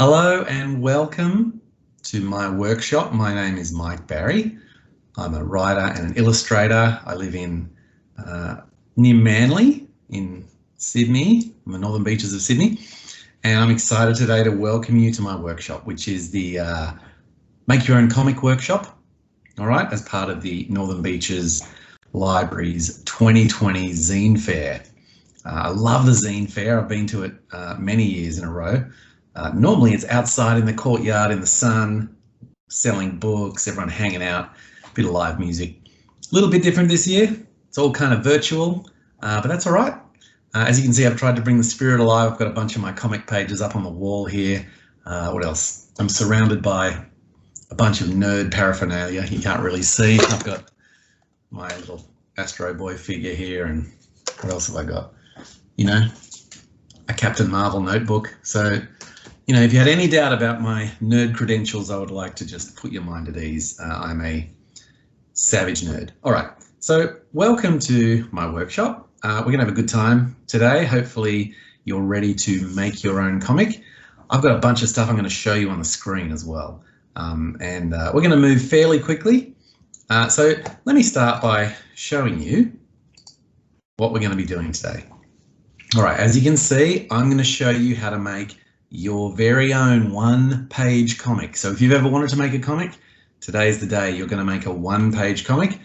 Hello and welcome to my workshop. My name is Mike Barry. I'm a writer and an illustrator. I live in near Manly in Sydney, on the northern beaches of Sydney. And I'm excited today to welcome you to my workshop, which is the Make Your Own Comic workshop, all right, as part of the Northern Beaches Library's 2020 Zine Fair. I love the Zine Fair. I've been to it many years in a row. Normally it's outside in the courtyard in the sun, selling books, everyone hanging out, a bit of live music. A little bit different this year. It's all kind of virtual, but that's all right. As you can see, I've tried to bring the spirit alive. I've got a bunch of my comic pages up on the wall here. What else? I'm surrounded by a bunch of nerd paraphernalia. You can't really see. I've got my little Astro Boy figure here, and what else have I got? You know, a Captain Marvel notebook. So, you know, if you had any doubt about my nerd credentials, I would like to just put your mind at ease. I'm a savage nerd. All right, so welcome to my workshop. We're going to have a good time today. Hopefully you're ready to make your own comic. I've got a bunch of stuff I'm going to show you on the screen as well. We're going to move fairly quickly. So let me start by showing you what we're going to be doing today. All right, as you can see, I'm going to show you how to make your very own one-page comic. So if you've ever wanted to make a comic, today's the day you're going to make a one-page comic.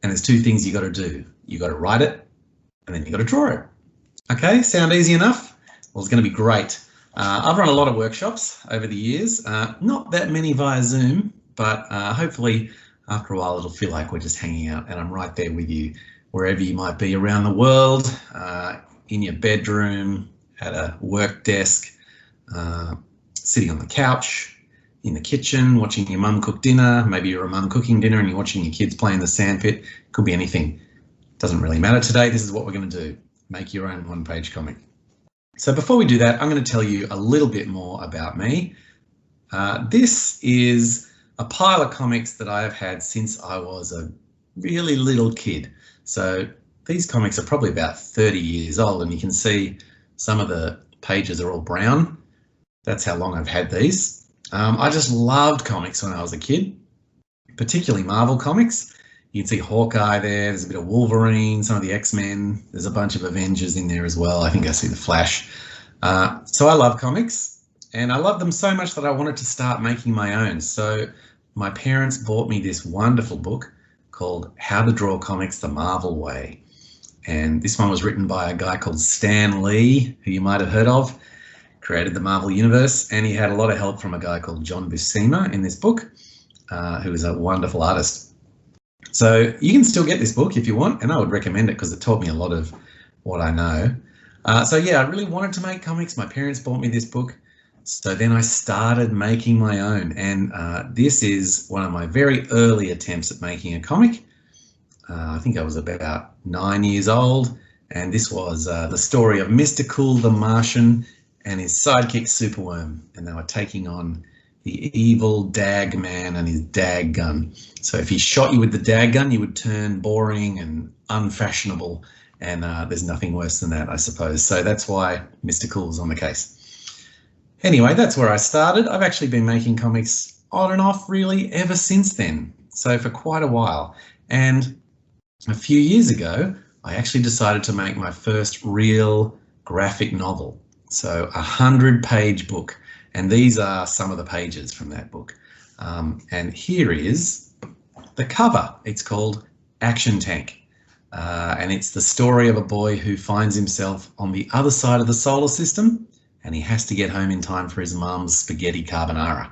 And there's two things you got to do. You got to write it, and then you got to draw it. Okay, sound easy enough? Well, it's going to be great. I've run a lot of workshops over the years, not that many via Zoom, but hopefully after a while it'll feel like we're just hanging out and I'm right there with you wherever you might be around the world, in your bedroom, at a work desk, sitting on the couch, in the kitchen, watching your mum cook dinner. Maybe you're a mum cooking dinner and you're watching your kids play in the sandpit. Could be anything. Doesn't really matter today. This is what we're going to do. Make your own one-page comic. So before we do that, I'm going to tell you a little bit more about me. This is a pile of comics that I have had since I was a really little kid. So these comics are probably about 30 years old, and you can see some of the pages are all brown. That's how long I've had these. I just loved comics when I was a kid, particularly Marvel comics. You can see Hawkeye there, there's a bit of Wolverine, some of the X-Men, there's a bunch of Avengers in there as well. I think I see the Flash. So I love comics, and I love them so much that I wanted to start making my own. So my parents bought me this wonderful book called How to Draw Comics the Marvel Way. And this one was written by a guy called Stan Lee, who you might have heard of, created the Marvel Universe, and he had a lot of help from a guy called John Buscema in this book, who is a wonderful artist. So you can still get this book if you want, and I would recommend it because it taught me a lot of what I know. So yeah, I really wanted to make comics. My parents bought me this book. So then I started making my own, and this is one of my very early attempts at making a comic. I think I was about 9 years old, and this was the story of Mr. Cool the Martian and his sidekick Superworm, and they were taking on the evil Dag Man and his Dag gun. So if he shot you with the Dag gun, you would turn boring and unfashionable, and there's nothing worse than that, I suppose. So that's why Mr. Cool was on the case. Anyway, that's where I started. I've actually been making comics on and off really ever since then, so for quite a while. And a few years ago, I actually decided to make my first real graphic novel. So a 100-page book, and these are some of the pages from that book. And here is the cover. It's called Action Tank, and it's the story of a boy who finds himself on the other side of the solar system, and he has to get home in time for his mum's spaghetti carbonara.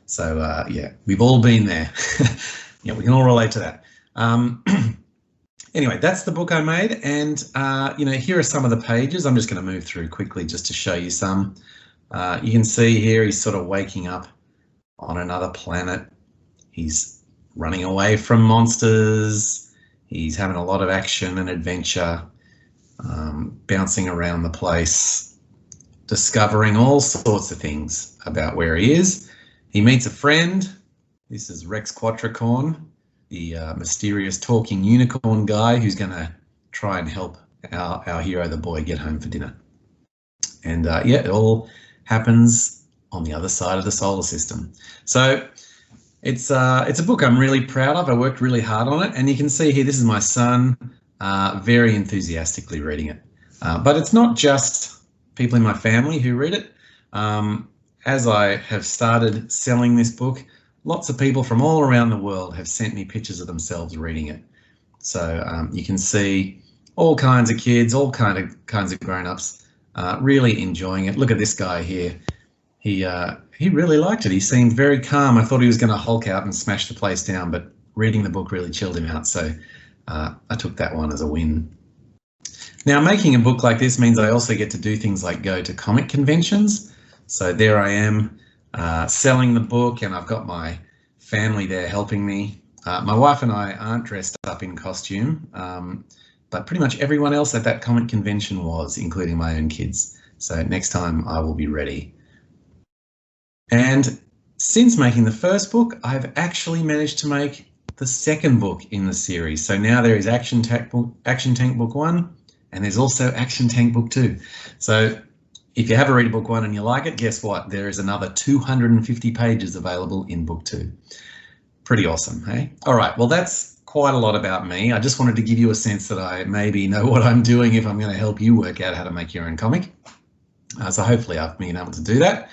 So yeah, we've all been there. Yeah, we can all relate to that. Anyway, that's the book I made, and you know, here are some of the pages. I'm just going to move through quickly just to show you some. You can see here he's sort of waking up on another planet. He's running away from monsters. He's having a lot of action and adventure, bouncing around the place, discovering all sorts of things about where he is. He meets a friend. This is Rex Quatricorn, the mysterious talking unicorn guy who's going to try and help our hero, the boy, get home for dinner. And yeah, it all happens on the other side of the solar system. So it's a book I'm really proud of. I worked really hard on it, and you can see here, this is my son very enthusiastically reading it. But it's not just people in my family who read it. As I have started selling this book, lots of people from all around the world have sent me pictures of themselves reading it. So you can see all kinds of kids, all kinds of grown-ups really enjoying it. Look at this guy here. He really liked it. He seemed very calm. I thought he was going to Hulk out and smash the place down, but reading the book really chilled him out. So I took that one as a win. Now, making a book like this means I also get to do things like go to comic conventions. So there I am selling the book, and I've got my family there helping me. My wife and I aren't dressed up in costume, but pretty much everyone else at that comic convention was, including my own kids. So next time I will be ready. And since making the first book, I've actually managed to make the second book in the series. So now there is Action Tank Book 1, and there's also Action Tank Book 2. So if you have read book 1 and you like it, guess what? There is another 250 pages available in book 2. Pretty awesome, hey? All right, well, that's quite a lot about me. I just wanted to give you a sense that I maybe know what I'm doing if I'm going to help you work out how to make your own comic. So hopefully I've been able to do that.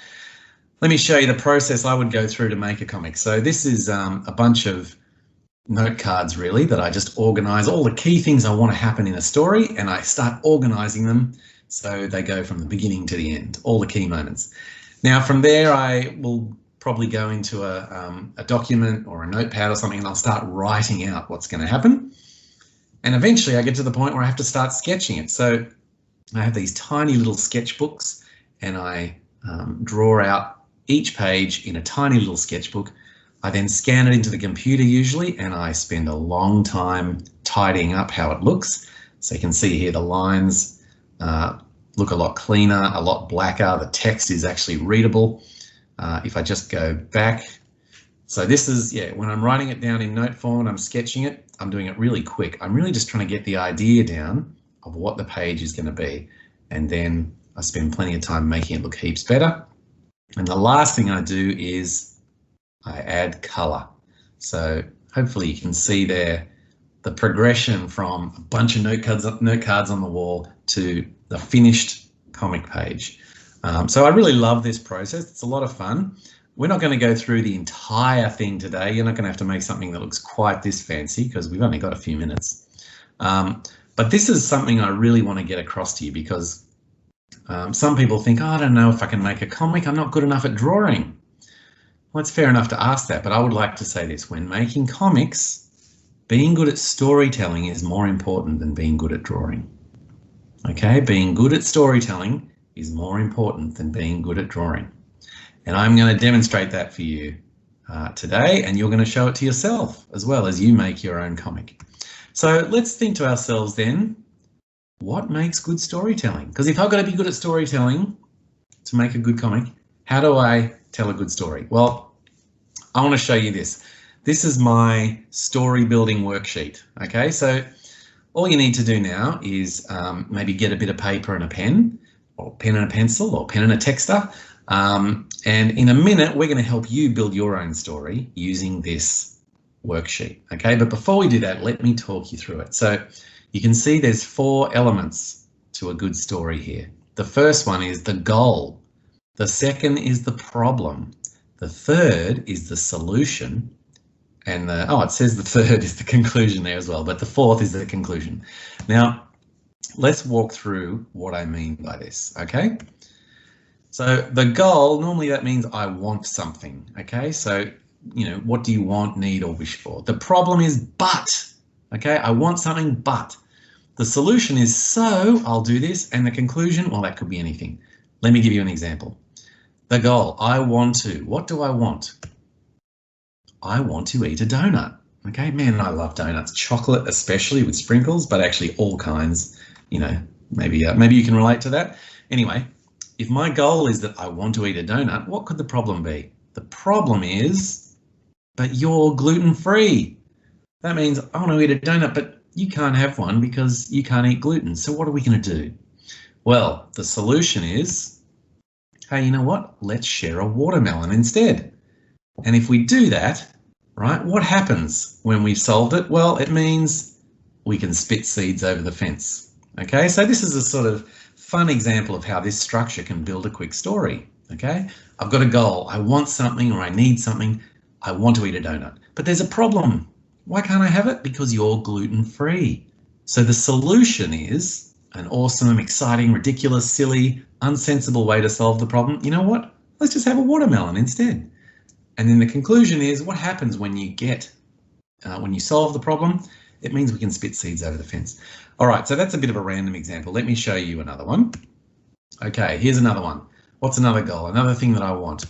Let me show you the process I would go through to make a comic. So this is a bunch of note cards, really, that I just organize all the key things I want to happen in a story, and I start organizing them so they go from the beginning to the end, all the key moments. Now from there, I will probably go into a document or a notepad or something, and I'll start writing out what's going to happen. And eventually I get to the point where I have to start sketching it. So I have these tiny little sketchbooks, and I draw out each page in a tiny little sketchbook. I then scan it into the computer usually, and I spend a long time tidying up how it looks. So you can see here the lines look a lot cleaner, a lot blacker. The text is actually readable. If I just go back. So this is, yeah, when I'm writing it down in note form and I'm sketching it, I'm doing it really quick. I'm really just trying to get the idea down of what the page is going to be. And then I spend plenty of time making it look heaps better. And the last thing I do is I add color. So hopefully you can see there the progression from a bunch of note cards on the wall to the finished comic page. So I really love this process. It's a lot of fun. We're not going to go through the entire thing today. You're not going to have to make something that looks quite this fancy because we've only got a few minutes. But this is something I really want to get across to you because some people think, oh, I don't know if I can make a comic. I'm not good enough at drawing. Well, it's fair enough to ask that, but I would like to say this. When making comics, being good at storytelling is more important than being good at drawing. Okay, being good at storytelling is more important than being good at drawing. And I'm going to demonstrate that for you today, and you're going to show it to yourself as well as you make your own comic. So let's think to ourselves then, what makes good storytelling? Because if I've got to be good at storytelling to make a good comic, how do I tell a good story? Well, I want to show you this. This is my story building worksheet. Okay, so all you need to do now is maybe get a bit of paper and a pen, or pen and a pencil, or pen and a texter. And in a minute, we're going to help you build your own story using this worksheet. Okay, but before we do that, let me talk you through it. So you can see there's 4 elements to a good story here. The first one is the goal. The second is the problem. The third is the solution. And it says the third is the conclusion there as well, but the fourth is the conclusion. Now, let's walk through what I mean by this, okay? So the goal, normally that means I want something, okay? So, you know, what do you want, need, or wish for? The problem is but, okay? I want something but. The solution is so I'll do this, and the conclusion, well, that could be anything. Let me give you an example. The goal, I want to. What do I want? I want to eat a donut. Okay, man, I love donuts. Chocolate especially with sprinkles, but actually all kinds. You know, maybe you can relate to that. Anyway, if my goal is that I want to eat a donut, what could the problem be? The problem is, but you're gluten-free. That means I want to eat a donut, but you can't have one because you can't eat gluten. So what are we going to do? Well, the solution is, hey, you know what? Let's share a watermelon instead. And if we do that, right, what happens when we've solved it? Well, it means we can spit seeds over the fence. Okay, so this is a sort of fun example of how this structure can build a quick story. Okay, I've got a goal. I want something or I need something. I want to eat a donut, but there's a problem. Why can't I have it? Because you're gluten-free. So the solution is an awesome, exciting, ridiculous, silly, unsensible way to solve the problem. You know what? Let's just have a watermelon instead. And then the conclusion is what happens when you when you solve the problem? It means we can spit seeds over the fence. All right, so that's a bit of a random example. Let me show you another one. Okay, here's another one. What's another goal? Another thing that I want.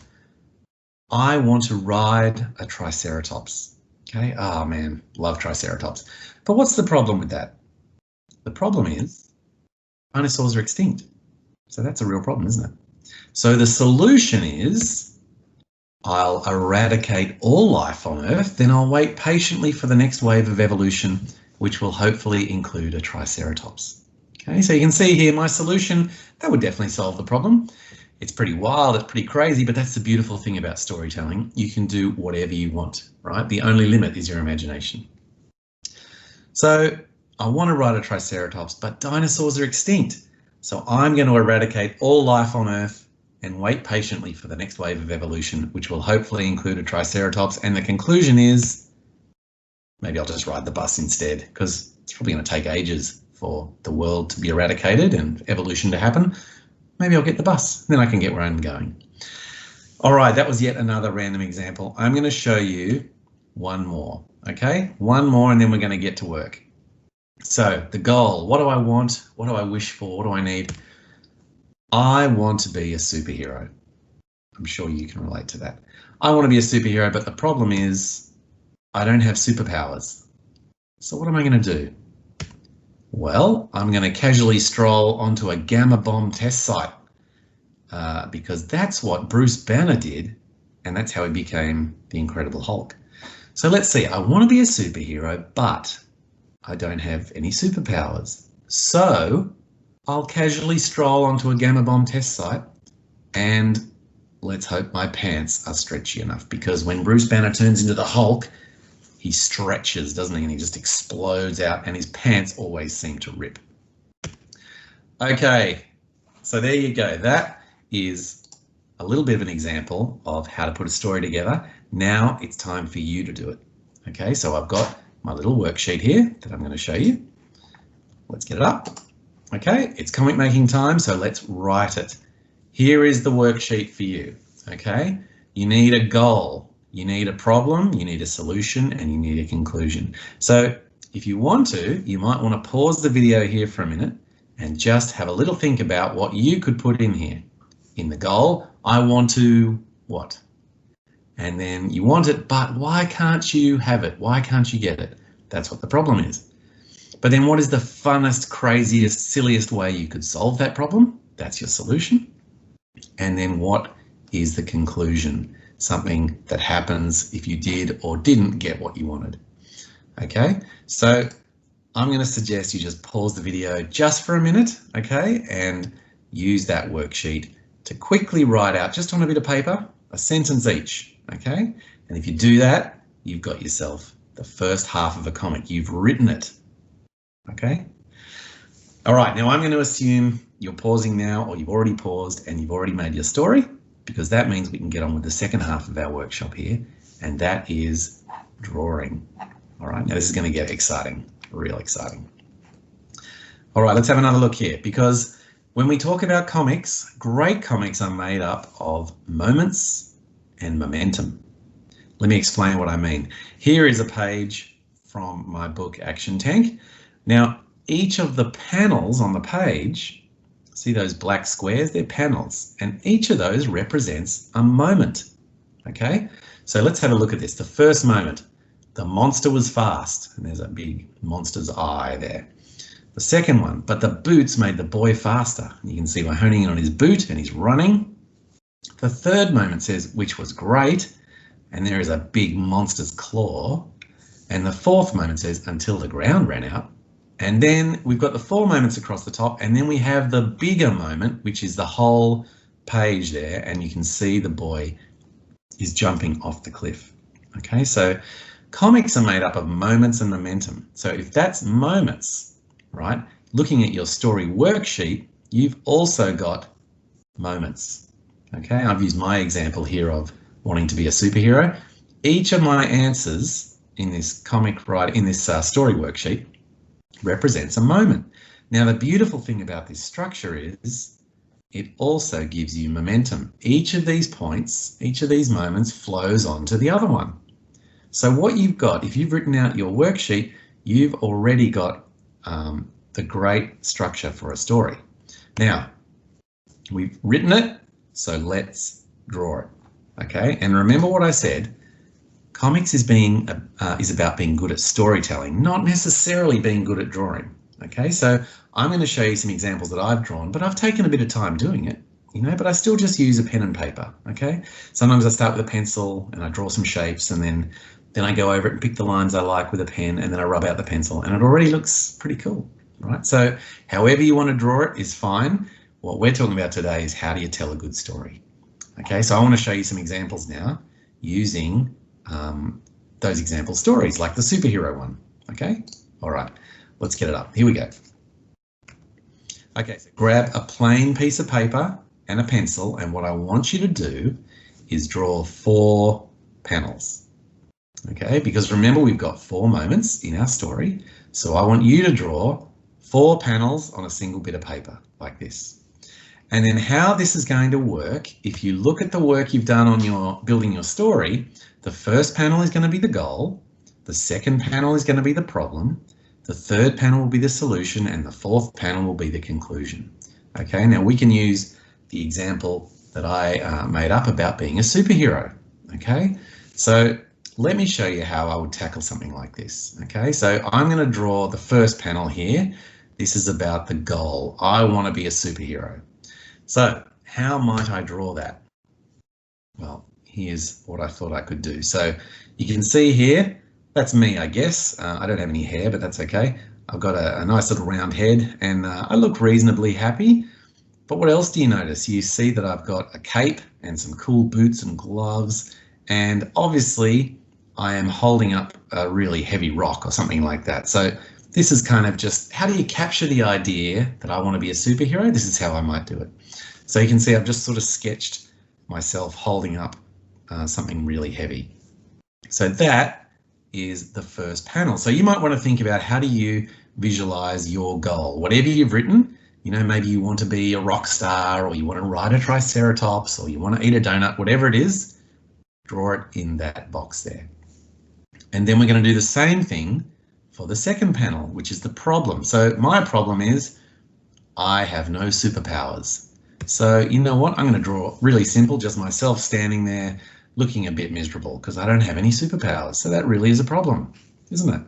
I want to ride a triceratops. Okay, oh man, love triceratops. But what's the problem with that? The problem is dinosaurs are extinct. So that's a real problem, isn't it? So the solution is I'll eradicate all life on Earth, then I'll wait patiently for the next wave of evolution, which will hopefully include a triceratops. Okay, so you can see here my solution, that would definitely solve the problem. It's pretty wild, it's pretty crazy, but that's the beautiful thing about storytelling. You can do whatever you want, right? The only limit is your imagination. So I want to ride a triceratops, but dinosaurs are extinct. So I'm going to eradicate all life on Earth and wait patiently for the next wave of evolution, which will hopefully include a triceratops. And the conclusion is maybe I'll just ride the bus instead, because it's probably going to take ages for the world to be eradicated and evolution to happen. Maybe I'll get the bus, then I can get where I'm going. All right, that was yet another random example. I'm going to show you one more, okay? One more, and then we're going to get to work. So the goal, what do I want? What do I wish for? What do I need? I want to be a superhero. I'm sure you can relate to that. I want to be a superhero, but the problem is I don't have superpowers. So what am I going to do? Well, I'm going to casually stroll onto a gamma bomb test site because that's what Bruce Banner did, and that's how he became the Incredible Hulk. So let's see, I want to be a superhero, but I don't have any superpowers. So I'll casually stroll onto a gamma bomb test site and let's hope my pants are stretchy enough, because when Bruce Banner turns into the Hulk, he stretches, doesn't he? And he just explodes out and his pants always seem to rip. Okay, so there you go. That is a little bit of an example of how to put a story together. Now it's time for you to do it. Okay, so I've got my little worksheet here that I'm going to show you. Let's get it up. Okay, it's comic making time, so let's write it. Here is the worksheet for you. Okay, you need a goal. You need a problem, you need a solution, and you need a conclusion. So if you want to, you might want to pause the video here for a minute and just have a little think about what you could put in here. In the goal, I want to what? And then you want it, but why can't you have it? Why can't you get it? That's what the problem is. But then what is the funnest, craziest, silliest way you could solve that problem? That's your solution. And then what is the conclusion? Something that happens if you did or didn't get what you wanted. Okay, so I'm going to suggest you just pause the video just for a minute, okay, and use that worksheet to quickly write out, just on a bit of paper, a sentence each, okay? And if you do that, you've got yourself the first half of a comic. You've written it, okay? All right, now I'm going to assume you're pausing now, or you've already paused and you've already made your story, because that means we can get on with the second half of our workshop here, and that is drawing. All right, now this is going to get exciting, real exciting. All right, let's have another look here, because when we talk about comics, great comics are made up of moments and momentum. Let me explain what I mean. Here is a page from my book, Action Tank. Now, each of the panels on the page, see those black squares? They're panels, and each of those represents a moment, okay? So let's have a look at this. The first moment, the monster was fast, and there's a big monster's eye there. The second one, but the boots made the boy faster. You can see we're honing in on his boot and he's running. The third moment says, which was great, and there is a big monster's claw. And the fourth moment says, until the ground ran out. And then we've got the 4 moments across the top, and then we have the bigger moment, which is the whole page there, and you can see the boy is jumping off the cliff. Okay, so comics are made up of moments and momentum. So if that's moments, right, looking at your story worksheet, you've also got moments. Okay, I've used my example here of wanting to be a superhero. Each of my answers in this story worksheet represents a moment. Now, the beautiful thing about this structure is it also gives you momentum. Each of these points, each of these moments flows on to the other one. So what you've got, if you've written out your worksheet, you've already got the great structure for a story. Now, we've written it, so let's draw it. Okay, and remember what I said, comics is about being good at storytelling, not necessarily being good at drawing. Okay, so I'm going to show you some examples that I've drawn, but I've taken a bit of time doing it, but I still just use a pen and paper. Okay, sometimes I start with a pencil and I draw some shapes, and then I go over it and pick the lines I like with a pen, and then I rub out the pencil, and it already looks pretty cool, right? So however you want to draw it is fine. What we're talking about today is how do you tell a good story. Okay, so I want to show you some examples now using those example stories, like the superhero one. Okay, all right, let's get it up. Here we go. Okay, so grab a plain piece of paper and a pencil, and what I want you to do is draw 4 panels. Okay, because remember, we've got 4 moments in our story, so I want you to draw 4 panels on a single bit of paper like this. And then how this is going to work, if you look at the work you've done on your building your story, the first panel is going to be the goal, the second panel is going to be the problem, the third panel will be the solution, and the fourth panel will be the conclusion. Okay, now we can use the example that I made up about being a superhero. Okay, so let me show you how I would tackle something like this. Okay, so I'm going to draw the first panel here. This is about the goal. I want to be a superhero. So how might I draw that? Well, here's what I thought I could do. So you can see here, that's me, I guess. I don't have any hair, but that's okay. I've got a nice little round head, and I look reasonably happy. But what else do you notice? You see that I've got a cape and some cool boots and gloves, and obviously I am holding up a really heavy rock or something like that. So this is kind of just, how do you capture the idea that I want to be a superhero? This is how I might do it. So you can see I've just sort of sketched myself holding up something really heavy. So that is the first panel. So you might want to think about, how do you visualize your goal? Whatever you've written, maybe you want to be a rock star, or you want to ride a triceratops, or you want to eat a donut, whatever it is, draw it in that box there. And then we're going to do the same thing for the second panel, which is the problem. So my problem is I have no superpowers. So you know what? I'm going to draw really simple, just myself standing there looking a bit miserable because I don't have any superpowers. So that really is a problem, isn't it?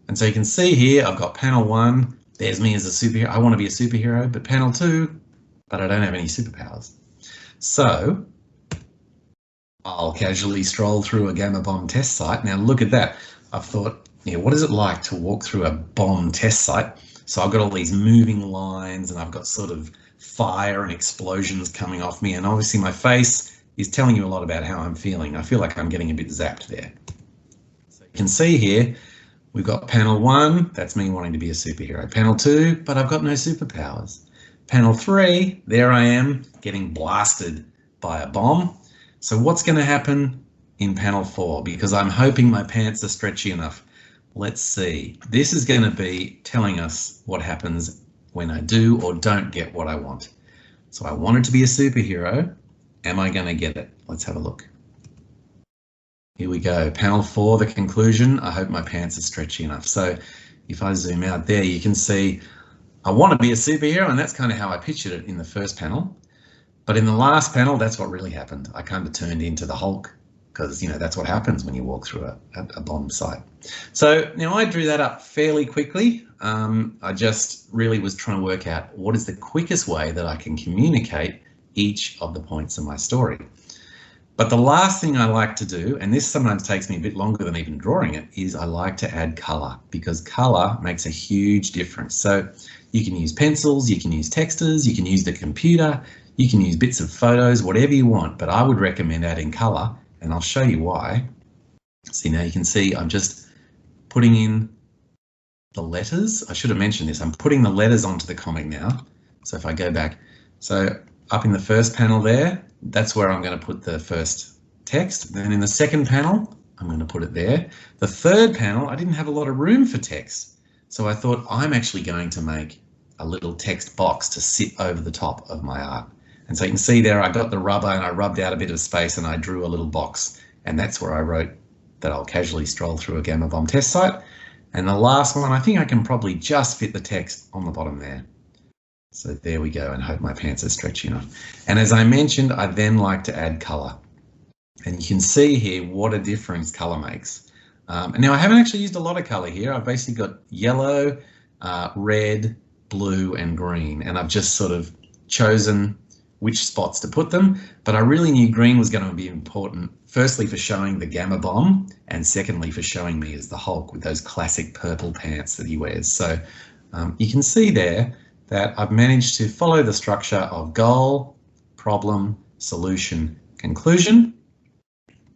And so you can see here, I've got panel 1. There's me as a superhero. I want to be a superhero, but panel 2, but I don't have any superpowers. So I'll casually stroll through a gamma bomb test site. Now look at that. I've thought, what is it like to walk through a bomb test site? So I've got all these moving lines, and I've got sort of fire and explosions coming off me, and obviously my face is telling you a lot about how I'm feeling. I feel like I'm getting a bit zapped there. So you can see here, we've got panel 1, that's me wanting to be a superhero. Panel 2, but I've got no superpowers. Panel 3, there I am getting blasted by a bomb. So what's going to happen in panel 4? Because I'm hoping my pants are stretchy enough. Let's see. This is going to be telling us what happens when I do or don't get what I want. So I wanted to be a superhero. Am I going to get it? Let's have a look. Here we go. Panel 4, the conclusion. I hope my pants are stretchy enough. So if I zoom out there, you can see I want to be a superhero, and that's kind of how I pictured it in the first panel. But in the last panel, that's what really happened. I kind of turned into the Hulk, because that's what happens when you walk through a bomb site. So now I drew that up fairly quickly. I just really was trying to work out what is the quickest way that I can communicate each of the points in my story. But the last thing I like to do, and this sometimes takes me a bit longer than even drawing it, is I like to add colour, because colour makes a huge difference. So you can use pencils, you can use textures, you can use the computer, You can use bits of photos, whatever you want, but I would recommend adding colour, and I'll show you why. See, now you can see I'm just putting in the letters. I should have mentioned this. I'm putting the letters onto the comic now. So if I go back, so up in the first panel there, that's where I'm going to put the first text. Then in the second panel, I'm going to put it there. The third panel, I didn't have a lot of room for text. So I thought I'm actually going to make a little text box to sit over the top of my art. And so you can see there, I got the rubber and I rubbed out a bit of space and I drew a little box. And that's where I wrote that I'll casually stroll through a Gamma Bomb test site. And the last one, I think I can probably just fit the text on the bottom there. So there we go, and hope my pants are stretchy enough. And as I mentioned, I then like to add colour. And you can see here what a difference colour makes. And now I haven't actually used a lot of colour here. I've basically got yellow, red, blue and green. And I've just sort of chosen which spots to put them. But I really knew green was going to be important, firstly for showing the Gamma Bomb, and secondly for showing me as the Hulk with those classic purple pants that he wears. So you can see there that I've managed to follow the structure of goal, problem, solution, conclusion,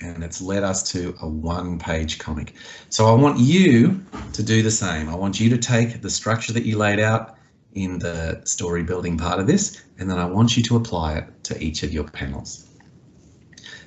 and it's led us to a one-page comic. So I want you to do the same. I want you to take the structure that you laid out in the story building part of this, and then I want you to apply it to each of your panels.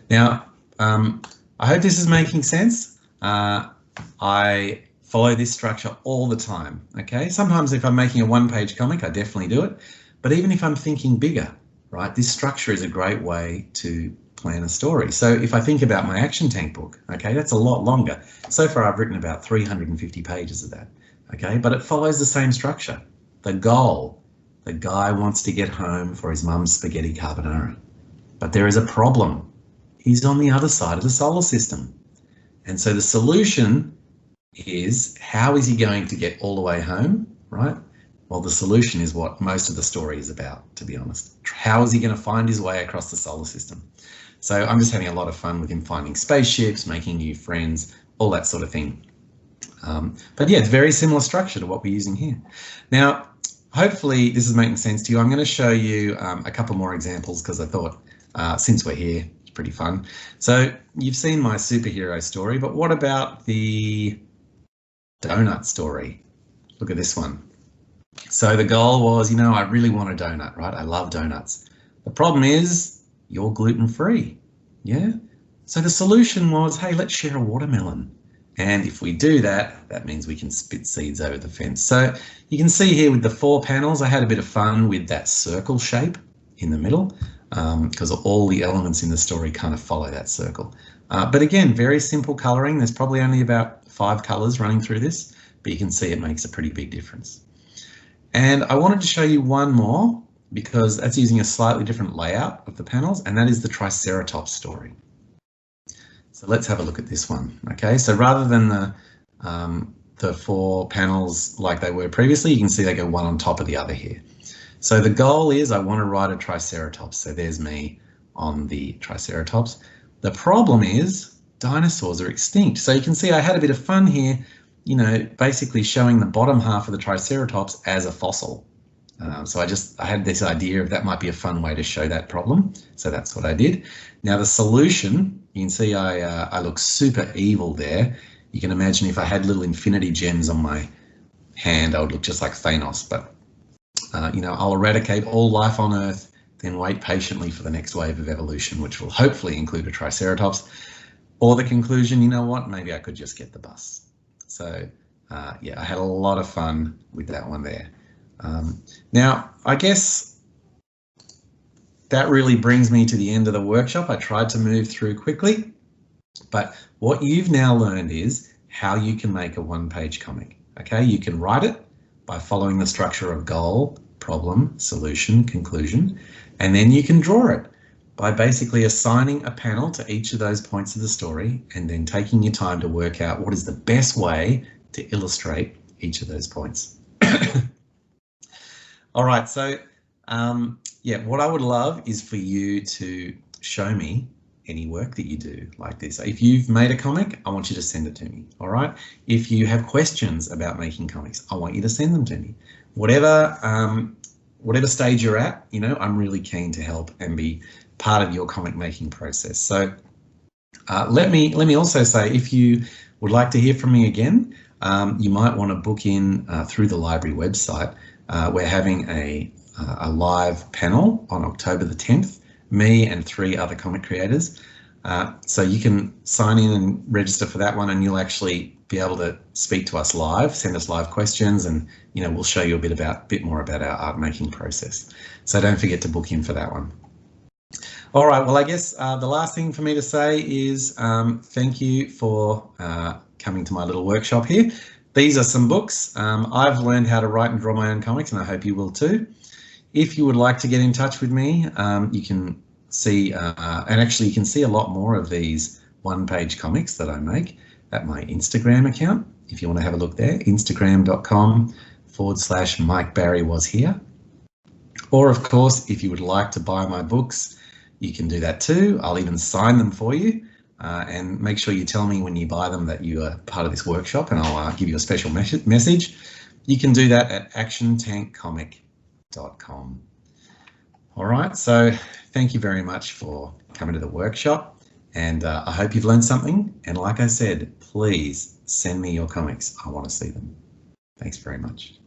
Now, I hope this is making sense. I follow this structure all the time, okay? Sometimes if I'm making a one-page comic, I definitely do it. But even if I'm thinking bigger, right, this structure is a great way to plan a story. So if I think about my Action Tank book, okay, that's a lot longer. So far I've written about 350 pages of that, okay? But it follows the same structure. The goal, the guy wants to get home for his mum's spaghetti carbonara. But there is a problem. He's on the other side of the solar system. And so the solution is, how is he going to get all the way home, right? Well, the solution is what most of the story is about, to be honest. How is he going to find his way across the solar system? So I'm just having a lot of fun with him finding spaceships, making new friends, all that sort of thing. But yeah, it's very similar structure to what we're using here. Now, hopefully this is making sense to you. I'm going to show you a couple more examples because I thought since we're here, it's pretty fun. So you've seen my superhero story, but what about the donut story? Look at this one. So the goal was, you know, I really want a donut, right? I love donuts. The problem is you're gluten-free, yeah? So the solution was, hey, let's share a watermelon. And if we do that, that means we can spit seeds over the fence. So you can see here with the 4 panels, I had a bit of fun with that circle shape in the middle because all the elements in the story kind of follow that circle. But again, very simple colouring. There's probably only about 5 colours running through this, but you can see it makes a pretty big difference. And I wanted to show you one more because that's using a slightly different layout of the panels, and that is the Triceratops story. So let's have a look at this one. Okay, so rather than the 4 panels like they were previously, you can see they go one on top of the other here. So the goal is I want to ride a Triceratops. So there's me on the Triceratops. The problem is dinosaurs are extinct. So you can see I had a bit of fun here, you know, basically showing the bottom half of the Triceratops as a fossil. So I had this idea of that might be a fun way to show that problem. So that's what I did. Now the solution, you can see I look super evil there. You can imagine if I had little infinity gems on my hand, I would look just like Thanos. But, you know, I'll eradicate all life on Earth, then wait patiently for the next wave of evolution, which will hopefully include a Triceratops. Or the conclusion, you know what, maybe I could just get the bus. So, yeah, I had a lot of fun with that one there. Now, I guess that really brings me to the end of the workshop. I tried to move through quickly, but what you've now learned is how you can make a one-page comic. Okay, you can write it by following the structure of goal, problem, solution, conclusion, and then you can draw it by basically assigning a panel to each of those points of the story and then taking your time to work out what is the best way to illustrate each of those points. All right, so yeah, what I would love is for you to show me any work that you do like this. If you've made a comic, I want you to send it to me, all right? If you have questions about making comics, I want you to send them to me. Whatever whatever stage you're at, you know, I'm really keen to help and be part of your comic making process. So let me also say, if you would like to hear from me again, you might want to book in through the library website. We're having a live panel on October the 10th, me and 3 other comic creators. So you can sign in and register for that one, and you'll actually be able to speak to us live, send us live questions, and you know, we'll show you a bit more about our art making process. So don't forget to book in for that one. All right, well, I guess the last thing for me to say is thank you for coming to my little workshop here. These are some books. I've learned how to write and draw my own comics, and I hope you will too. If you would like to get in touch with me, you can see, and actually you can see a lot more of these one-page comics that I make at my Instagram account. If you want to have a look there, instagram.com/Mike Barry was here. Or of course, if you would like to buy my books, you can do that too. I'll even sign them for you, and make sure you tell me when you buy them that you are part of this workshop, and I'll give you a special message. You can do that at actiontankcomic.com. All right, so thank you very much for coming to the workshop, and I hope you've learned something. And like I said, please send me your comics. I want to see them. Thanks very much.